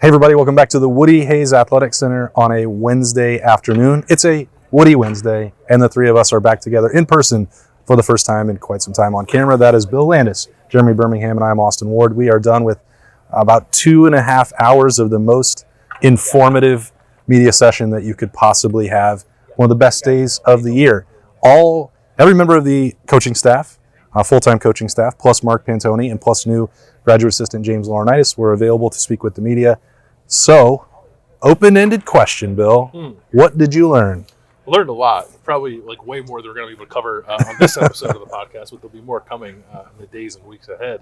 Hey everybody, welcome back to the Woody Hayes Athletic Center on a Wednesday afternoon. It's a Woody Wednesday, and the three of us are back together in person for the first time in quite some time on camera. That is Bill Landis, Jeremy Birmingham, and I'm Austin Ward. We are done with about 2.5 hours of the most informative media session that you could possibly have. One of the best days of the year. Every member of the coaching staff, full-time coaching staff, plus Mark Pantoni, and plus new graduate assistant James Laurinaitis were available to speak with the media. So, open-ended question, Bill. What did you learn? I learned a lot, probably like way more than we're going to be able to cover on this episode of the podcast, but there'll be more coming in the days and weeks ahead.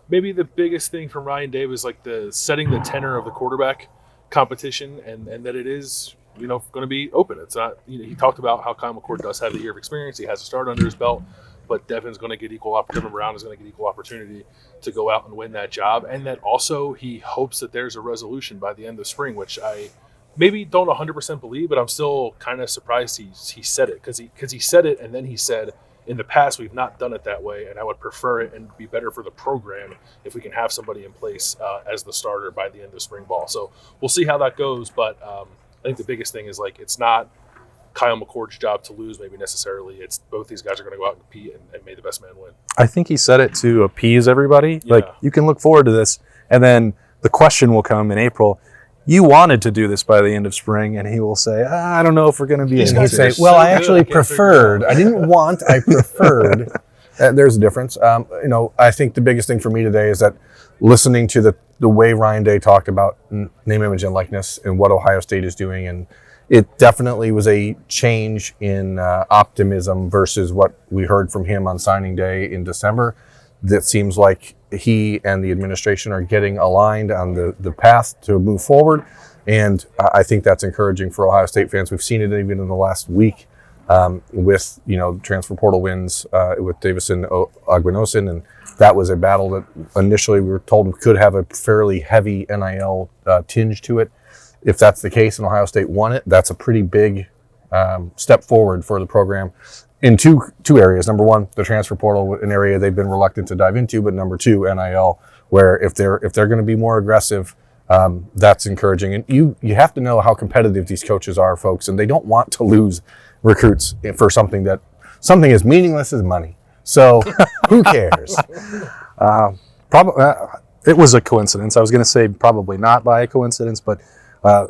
Maybe the biggest thing from Ryan Day was like the setting the tenor of the quarterback competition, and that it is going to be open. It's not. He talked about how Kyle McCord does have the year of experience. He has a start under his belt. But Devin's going to get Devin Brown is going to get equal opportunity to go out and win that job. And that also he hopes that there's a resolution by the end of spring, which I maybe don't 100% believe, but I'm still kind of surprised he said it because he said it and then he said, in the past we've not done it that way, and I would prefer it and be better for the program if we can have somebody in place as the starter by the end of spring ball. So we'll see how that goes, but I think the biggest thing is it's not Kyle McCord's job to lose, maybe necessarily. It's both these guys are going to go out and compete and may the best man win. I think he said it to appease everybody. Yeah. You can look forward to this. And then the question will come in April. You wanted to do this by the end of spring, and he will say, I don't know if we're going to be able to. And he'd say, well, I actually preferred. I didn't want, I preferred. There's a difference. I think the biggest thing for me today is that listening to the way Ryan Day talked about name, image, and likeness and what Ohio State is doing, and it definitely was a change in optimism versus what we heard from him on signing day in December. That seems like he and the administration are getting aligned on the path to move forward. And I think that's encouraging for Ohio State fans. We've seen it even in the last week with, transfer portal wins with Davison Ogwinosin. And that was a battle that initially we were told could have a fairly heavy NIL tinge to it. If that's the case and Ohio State won it, that's a pretty big step forward for the program in two areas. Number one, the transfer portal, an area they've been reluctant to dive into, but number two, NIL, where if they're going to be more aggressive, that's encouraging. And you have to know how competitive these coaches are, folks, and they don't want to lose recruits for something as meaningless as money. So who cares? It was a coincidence. I was going to say probably not by a coincidence, but a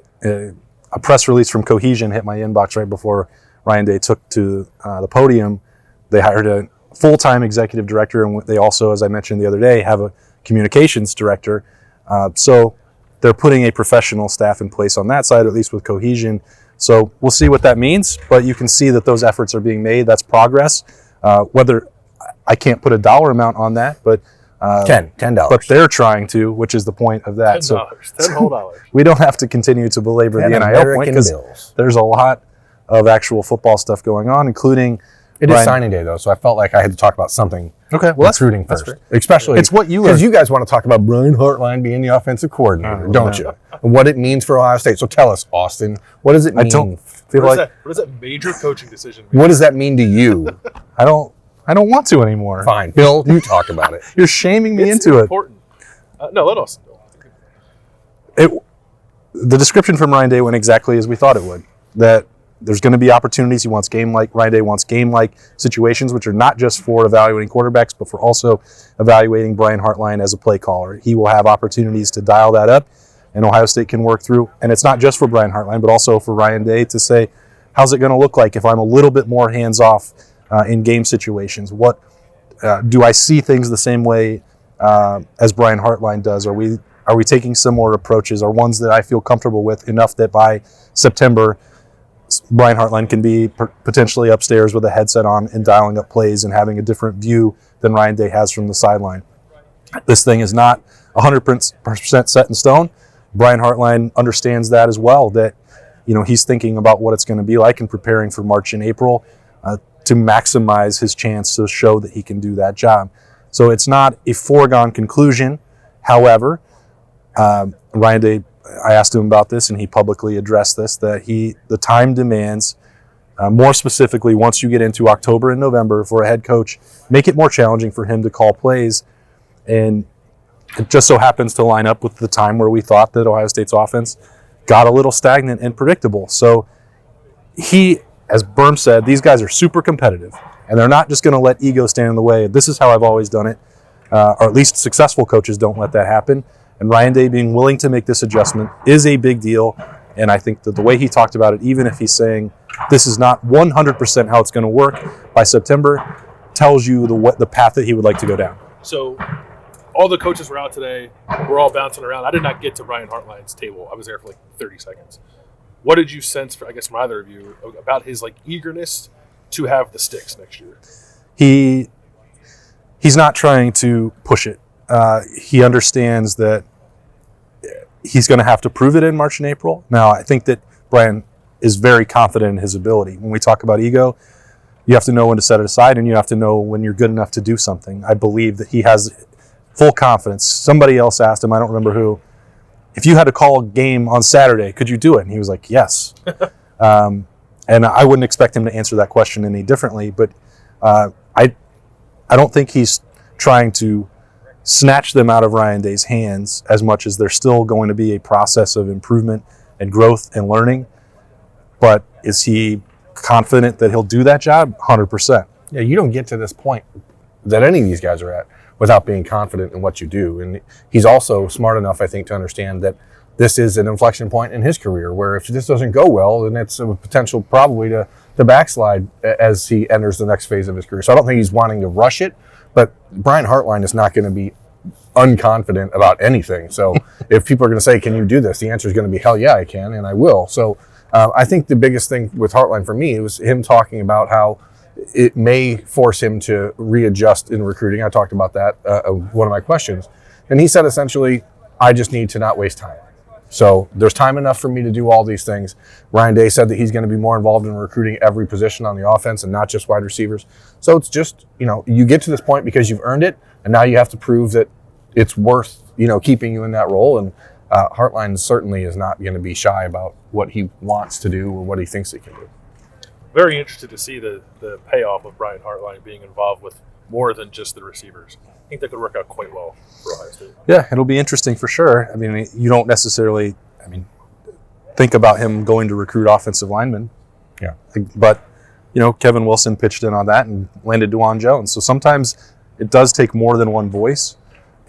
press release from Cohesion hit my inbox right before Ryan Day took to the podium. They hired a full-time executive director, and they also, as I mentioned the other day, have a communications director. So they're putting a professional staff in place on that side, at least with Cohesion. So we'll see what that means, but you can see that those efforts are being made. That's progress. Whether I can't put a dollar amount on that, but $10. But they're trying to, which is the point of that. $10 whole. We don't have to continue to belabor the NIL point because there's a lot of actual football stuff going on, including It is signing day, though, so I felt like I had to talk about something. Okay, well, recruiting first. Especially it's what you because you guys want to talk about Brian Hartline being the offensive coordinator, don't you? And what it means for Ohio State. So tell us, Austin, what does it mean? I don't feel what does that major coaching decision mean? What does that mean to you? I don't want to anymore. Fine, Bill, you talk about it. You're shaming me into important. No, let us. The description from Ryan Day went exactly as we thought it would. That there's going to be opportunities. He wants Ryan Day wants game-like situations, which are not just for evaluating quarterbacks, but for also evaluating Brian Hartline as a play caller. He will have opportunities to dial that up, and Ohio State can work through. And it's not just for Brian Hartline, but also for Ryan Day to say, how's it going to look like if I'm a little bit more hands-off in game situations? What do I see things the same way as Brian Hartline does? Are we taking similar approaches, or ones that I feel comfortable with enough that by September, Brian Hartline can be potentially upstairs with a headset on and dialing up plays and having a different view than Ryan Day has from the sideline. This thing is not 100% set in stone. Brian Hartline understands that as well, that he's thinking about what it's going to be like and preparing for March and April to maximize his chance to show that he can do that job. So it's not a foregone conclusion. However, Ryan Day, I asked him about this, and he publicly addressed this, that the time demands, more specifically, once you get into October and November for a head coach, make it more challenging for him to call plays. And it just so happens to line up with the time where we thought that Ohio State's offense got a little stagnant and predictable. So as Berm said, these guys are super competitive, and they're not just going to let ego stand in the way. This is how I've always done it, or at least successful coaches don't let that happen. And Ryan Day being willing to make this adjustment is a big deal. And I think that the way he talked about it, even if he's saying this is not 100% how it's going to work by September, tells you the path that he would like to go down. So all the coaches were out today. We're all bouncing around. I did not get to Brian Hartline's table. I was there for like 30 seconds. What did you sense, from either of you, about his eagerness to have the sticks next year? He's not trying to push it. He understands that he's going to have to prove it in March and April. Now, I think that Brian is very confident in his ability. When we talk about ego, you have to know when to set it aside, and you have to know when you're good enough to do something. I believe that he has full confidence. Somebody else asked him, I don't remember who, if you had to call a game on Saturday, could you do it? And he was like, yes. And I wouldn't expect him to answer that question any differently, but I don't think he's trying to snatch them out of Ryan Day's hands as much as they're still going to be a process of improvement and growth and learning. But is he confident that he'll do that job? 100%. Yeah, you don't get to this point that any of these guys are at without being confident in what you do. And he's also smart enough, I think, to understand that this is an inflection point in his career where if this doesn't go well, then it's a potential probably to backslide as he enters the next phase of his career. So I don't think he's wanting to rush it, but Brian Hartline is not going to be unconfident about anything. So if people are going to say, can you do this? The answer is going to be, hell yeah, I can, and I will. So I think the biggest thing with Hartline for me was him talking about how it may force him to readjust in recruiting. I talked about that, one of my questions. And he said essentially, I just need to not waste time. So there's time enough for me to do all these things. Ryan Day said that he's going to be more involved in recruiting every position on the offense and not just wide receivers. So it's just, you get to this point because you've earned it, and now you have to prove that it's worth, keeping you in that role. And Hartline certainly is not going to be shy about what he wants to do or what he thinks he can do. Very interested to see the payoff of Brian Hartline being involved with more than just the receivers. I think that could work out quite well for Ohio State. Yeah, it'll be interesting for sure. I mean, you don't necessarily, think about him going to recruit offensive linemen. Yeah. But, Kevin Wilson pitched in on that and landed DeJuan Jones. So sometimes it does take more than one voice.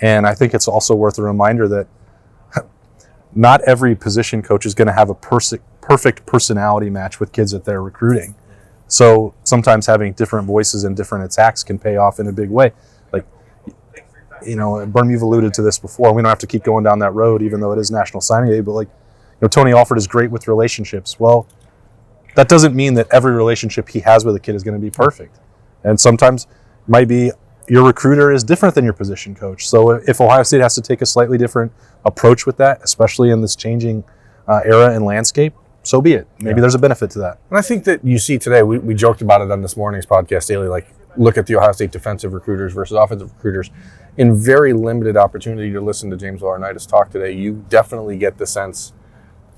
And I think it's also worth a reminder that not every position coach is going to have a perfect personality match with kids that they're recruiting. So sometimes having different voices and different attacks can pay off in a big way. Berm, you've alluded to this before. We don't have to keep going down that road, even though it is National Signing Day. But Tony Alford is great with relationships. Well, that doesn't mean that every relationship he has with a kid is going to be perfect. And sometimes it might be your recruiter is different than your position coach. So if Ohio State has to take a slightly different approach with that, especially in this changing era and landscape, so be it. Maybe there's a benefit to that. And I think that you see today, we joked about it on this morning's podcast daily, look at the Ohio State defensive recruiters versus offensive recruiters. In very limited opportunity to listen to James Laurinaitis talk today, you definitely get the sense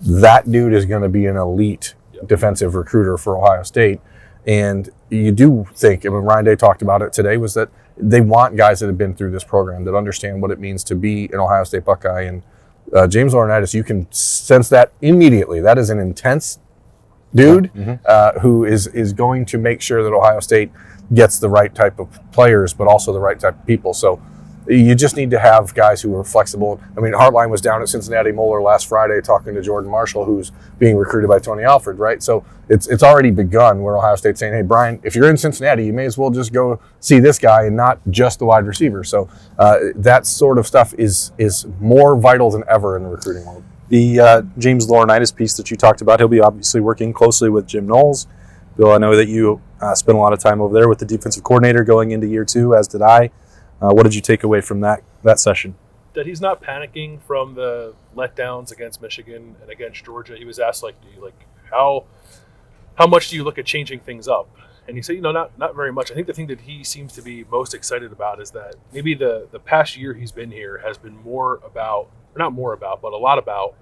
that dude is going to be an elite defensive recruiter for Ohio State. And you do think, Ryan Day talked about it today, was that they want guys that have been through this program, that understand what it means to be an Ohio State Buckeye. And James Laurinaitis, you can sense that immediately. That is an intense dude who is going to make sure that Ohio State gets the right type of players, but also the right type of people. So you just need to have guys who are flexible. Hartline was down at Cincinnati Moeller last Friday talking to Jordan Marshall, who's being recruited by Tony Alford, right? So it's already begun where Ohio State's saying, hey, Brian, if you're in Cincinnati, you may as well just go see this guy and not just the wide receiver. So that sort of stuff is more vital than ever in the recruiting world. The James Laurinaitis piece that you talked about, he'll be obviously working closely with Jim Knowles. Bill, I know that you spent a lot of time over there with the defensive coordinator going into year 2, as did I. What did you take away from that session? That he's not panicking from the letdowns against Michigan and against Georgia. He was asked, how much do you look at changing things up? And he said, not very much. I think the thing that he seems to be most excited about is that maybe the past year he's been here has been a lot about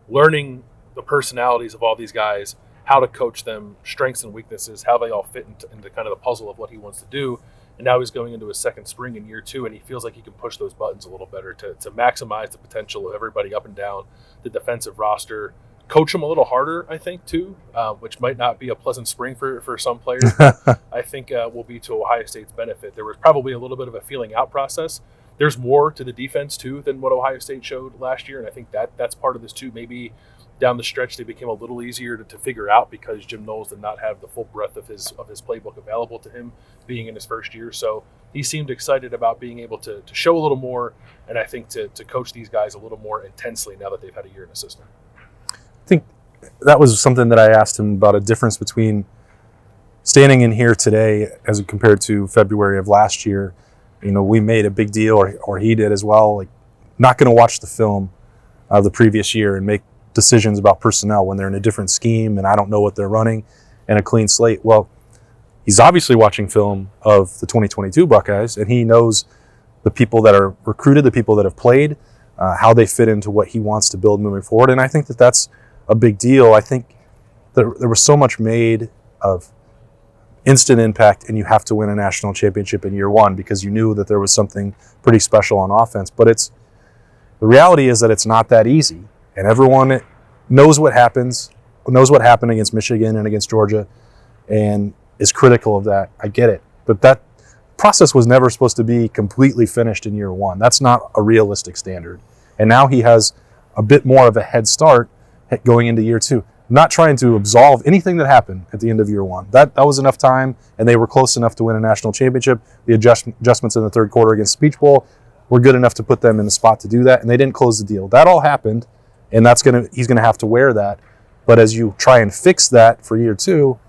learning the personalities of all these guys, how to coach them, strengths and weaknesses, how they all fit into kind of the puzzle of what he wants to do. and now he's going into his second spring in year 2, and he feels like he can push those buttons a little better to maximize the potential of everybody up and down the defensive roster. Coach him a little harder, I think, too, which might not be a pleasant spring for some players. I think will be to Ohio State's benefit. There was probably a little bit of a feeling out process. There's more to the defense, too, than what Ohio State showed last year, and I think that's part of this, too. Maybe down the stretch they became a little easier to figure out because Jim Knowles did not have the full breadth of his playbook available to him being in his first year. So he seemed excited about being able to show a little more, and I think to coach these guys a little more intensely now that they've had a year in the system. I think that was something that I asked him about, a difference between standing in here today as compared to February of last year. We made a big deal, or he did as well, like not going to watch the film of the previous year and make decisions about personnel when they're in a different scheme and I don't know what they're running and a clean slate. Well, he's obviously watching film of the 2022 Buckeyes, and he knows the people that are recruited, the people that have played, how they fit into what he wants to build moving forward. And I think that that's a big deal. I think there was so much made of instant impact, and you have to win a national championship in year 1 because you knew that there was something pretty special on offense. But the reality is that it's not that easy. And everyone knows what happened against Michigan and against Georgia and is critical of that. I get it. But that process was never supposed to be completely finished in year 1. That's not a realistic standard. And now he has a bit more of a head start going into year 2. I'm not trying to absolve anything that happened at the end of year 1. That was enough time, and they were close enough to win a national championship. The adjustments in the third quarter against Peach Bowl were good enough to put them in the spot to do that, and they didn't close the deal. That all happened. And he's going to have to wear that. But as you try and fix that for year 2,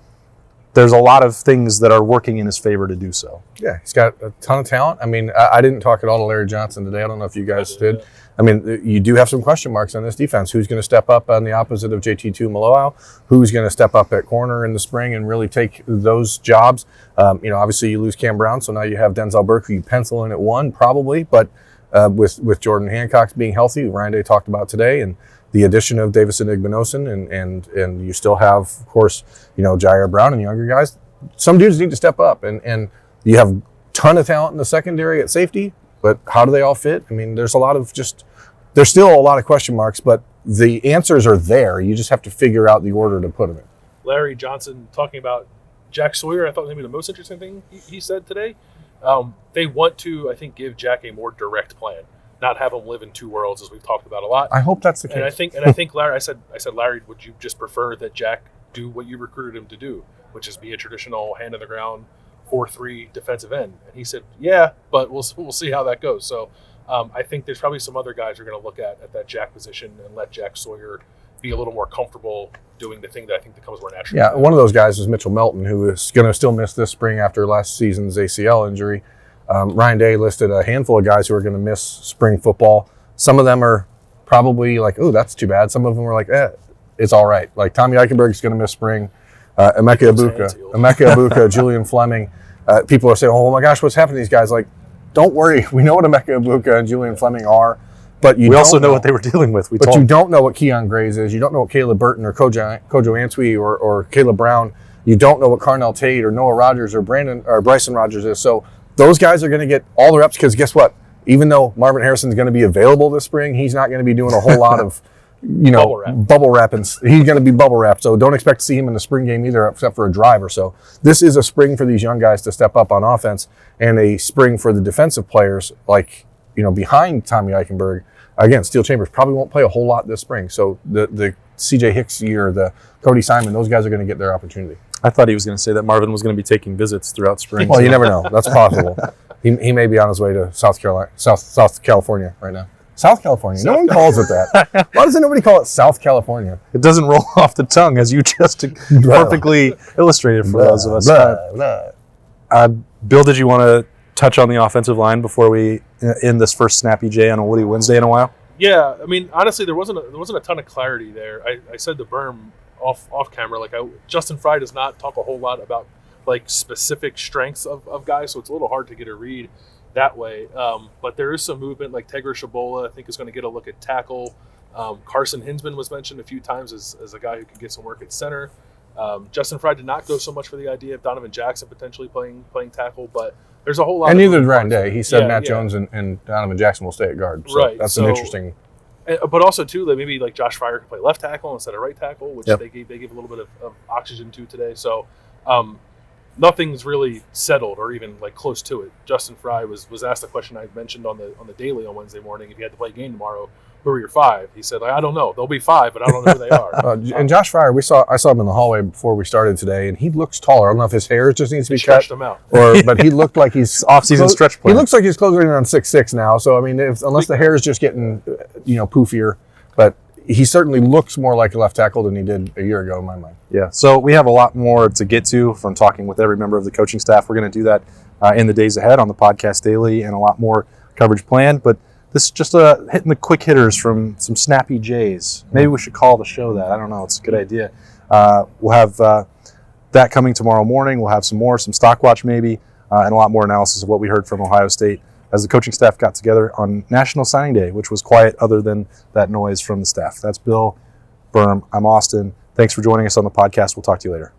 there's a lot of things that are working in his favor to do so. Yeah, he's got a ton of talent. I mean, I didn't talk at all to Larry Johnson today. I don't know if you guys did. I mean, you do have some question marks on this defense. Who's going to step up on the opposite of JT2 Maloau? Who's going to step up at corner in the spring and really take those jobs? Obviously you lose Cam Brown, so now you have Denzel Burke, who you pencil in at 1 probably. But with Jordan Hancock being healthy, Ryan Day talked about today, and the addition of Davison Igbinosun, and you still have, of course, Jair Brown and younger guys. Some dudes need to step up, and you have a ton of talent in the secondary at safety, but how do they all fit? I mean, there's still a lot of question marks, but the answers are there. You just have to figure out the order to put them in. Larry Johnson talking about Jack Sawyer, I thought maybe the most interesting thing he said today. They want to, I think, give Jack a more direct plan, not have him live in 2 worlds, as we've talked about a lot. I hope that's the case. And I think Larry, I said, Larry, would you just prefer that Jack do what you recruited him to do, which is be a traditional hand on the ground 4-3 defensive end? And he said, yeah, but we'll see how that goes. So I think there's probably some other guys who are going to look at that Jack position and let Jack Sawyer be a little more comfortable doing the thing that I think that comes more naturally. Yeah, one of those guys is Mitchell Melton, who is going to still miss this spring after last season's ACL injury. Ryan Day listed a handful of guys who are going to miss spring football. Some of them are probably like, oh, that's too bad. Some of them are like, it's all right. Like Tommy Eichenberg is going to miss spring. Emeka Egbuka, Julian Fleming. People are saying, oh my gosh, what's happening to these guys? Like, don't worry. We know what Emeka Egbuka and Julian Fleming are. But we also know what they were dealing with. You don't know what Keon Grays is. You don't know what Caleb Burton or Kojo Ansui or Caleb Brown. You don't know what Carnell Tate or Noah Rogers or Bryson Rogers is. So those guys are going to get all the reps because guess what? Even though Marvin Harrison's going to be available this spring, he's not going to be doing a whole lot of bubble wrap. And he's going to be bubble wrapped. So don't expect to see him in the spring game either, except for a drive or so. This is a spring for these young guys to step up on offense, and a spring for the defensive players like behind Tommy Eichenberg. Again, Steel Chambers probably won't play a whole lot this spring. So the CJ Hicks year, the Cody Simon, those guys are going to get their opportunity. I thought he was going to say that Marvin was going to be taking visits throughout spring. Well, you never know. That's possible. He may be on his way to South California right now. South California. No one calls it that. Why doesn't nobody call it South California? It doesn't roll off the tongue, as you just perfectly illustrated for those of us. Bill, did you want to touch on the offensive line before we end this first Snappy J on a Woody Wednesday in a while? Yeah, I mean, honestly, there wasn't a ton of clarity there. I said to Berm off camera, Justin Fry does not talk a whole lot about specific strengths of guys, so it's a little hard to get a read that way. But there is some movement, like Tegra Shabola, I think, is going to get a look at tackle. Carson Hinsman was mentioned a few times as a guy who could get some work at center. Justin Fry did not go so much for the idea of Donovan Jackson potentially playing tackle, but there's a whole lot. And of neither did moving Ryan parts. Day. He said Yeah, Matt yeah. Jones and Donovan Jackson will stay at guard. So Right, that's so- an interesting. But also too, that maybe like Josh Fryer could play left tackle instead of right tackle, which Yep. they gave a little bit of oxygen to today. So nothing's really settled or even like close to it. Justin Fry was asked a question I mentioned on the daily on Wednesday morning. If you had to play a game tomorrow, who are your 5? He said, I don't know. There'll be 5, but I don't know who they are. And Josh Fryer, I saw him in the hallway before we started today, and he looks taller. I don't know if his hair just needs to They be cut, stretched him out. but he looked like he's Off-season stretch plan. He looks like he's closing in on 6'6" now. So I mean, unless the hair is just getting poofier, but he certainly looks more like a left tackle than he did a year ago in my mind. Yeah, so we have a lot more to get to from talking with every member of the coaching staff. We're going to do that in the days ahead on the podcast daily, and a lot more coverage planned. But this is just hitting the quick hitters from some snappy Jays. Maybe we should call the show that. I don't know. It's a good idea. We'll have that coming tomorrow morning. We'll have some stock watch maybe, and a lot more analysis of what we heard from Ohio State as the coaching staff got together on National Signing Day, which was quiet other than that noise from the staff. That's Bill, Berm. I'm Austin. Thanks for joining us on the podcast. We'll talk to you later.